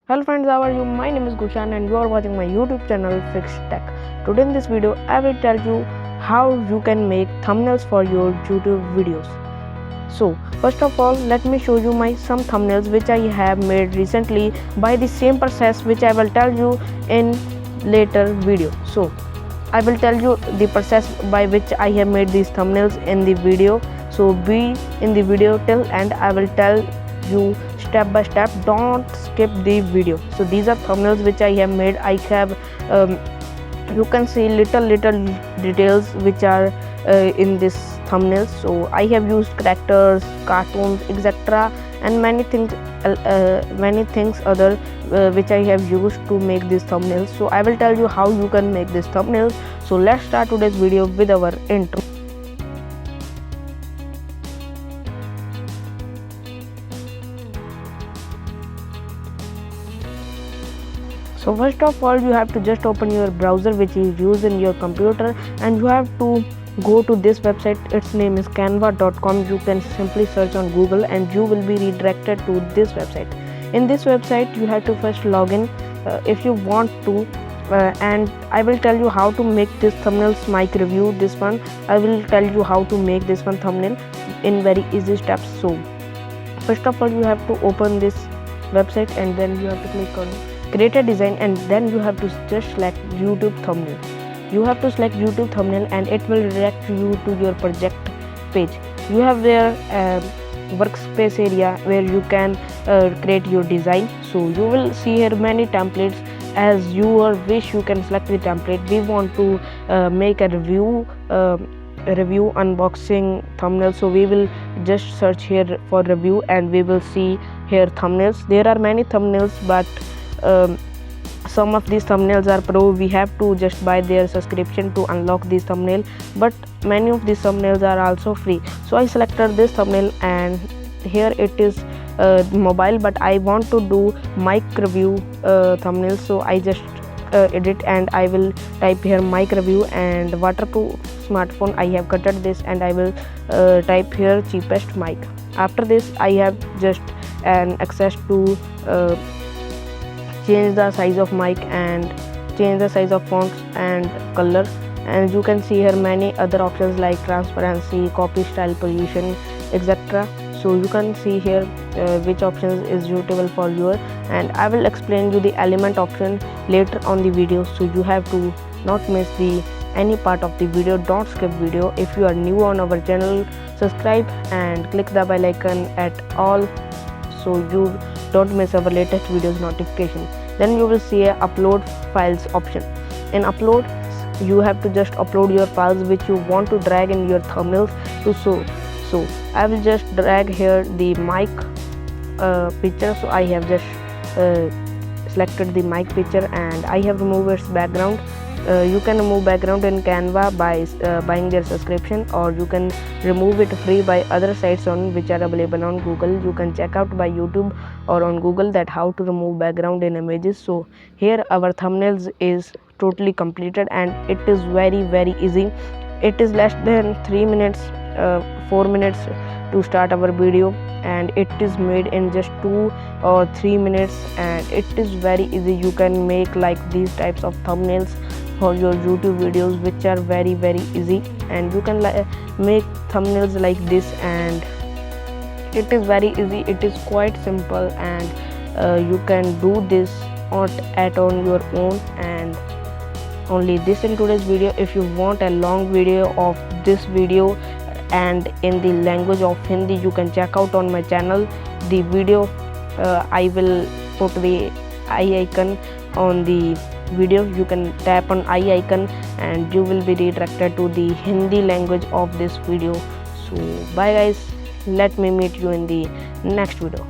Hello friends, how are you? My name is Gushan and you are watching my YouTube channel Fix Tech. Today in this video, I will tell you how you can make thumbnails for your YouTube videos. So first of all, let me show you some thumbnails which I have made recently by the same process which I will tell you in later video. So I will tell you the process by which I have made these thumbnails in the video. So be in the video till end. I will tell you step by step. Don't skip the video. So these are thumbnails which I have made. I have you can see little details which are in this thumbnails. So I have used characters, cartoons, etc. and many things other which I have used to make these thumbnails. So I will tell you how you can make these thumbnails. So let's start today's video with our intro. So first of all, you have to just open your browser which is used in your computer, and you have to go to this website. Its name is canva.com. You can simply search on Google and you will be redirected to this website. In this website, you have to first log in if you want to, and I will tell you how to make this thumbnails mic review. This one I will tell you how to make this one thumbnail in very easy steps. So first of all, you have to open this website and then you have to click on create a design, and then you have to just select YouTube thumbnail. You have to select YouTube thumbnail and it will redirect you to your project page. You have there workspace area where you can create your design. So you will see here many templates. As you wish, you can select the template. We want to make a review unboxing thumbnail, so we will just search here for review and we will see here thumbnails. There are many thumbnails, but some of these thumbnails are pro. We have to just buy their subscription to unlock this thumbnail, but many of these thumbnails are also free. So I selected this thumbnail and here it is mobile, but I want to do mic review thumbnail. So I just edit and I will type here mic review and waterproof smartphone. I have cutted this and I will type here cheapest mic. After this, I have just an access to change the size of mic and change the size of fonts and color, and you can see here many other options like transparency, copy style, position, etc. So you can see here which options is suitable for you, and I will explain you the element option later on the video. So you have to not miss any part of the video. Don't skip video. If you are new on our channel, subscribe and click the bell icon at all so you don't miss our latest videos notification. Then you will see a upload files option. In upload, you have to just upload your files which you want to drag in your thumbnails to show. So I will just drag here the mic picture. So I have just selected the mic picture and I have removed its background. You can remove background in Canva by buying their subscription, or you can remove it free by other sites on which are available on Google. You can check out by YouTube or on Google that how to remove background in images. So here our thumbnails is totally completed and it is very easy. It is less than 3 minutes 4 minutes to start our video, and it is made in just 2 or 3 minutes, and it is very easy. You can make like these types of thumbnails for your YouTube videos which are very easy, and you can make thumbnails like this, and it is very easy. It is quite simple, and you can do this on your own. And only this in today's video. If you want a long video of this video and in the language of Hindi, you can check out on my channel the video. I will put the eye icon on the video. You can tap on eye icon and you will be redirected to the Hindi language of this video. So bye guys, let me meet you in the next video.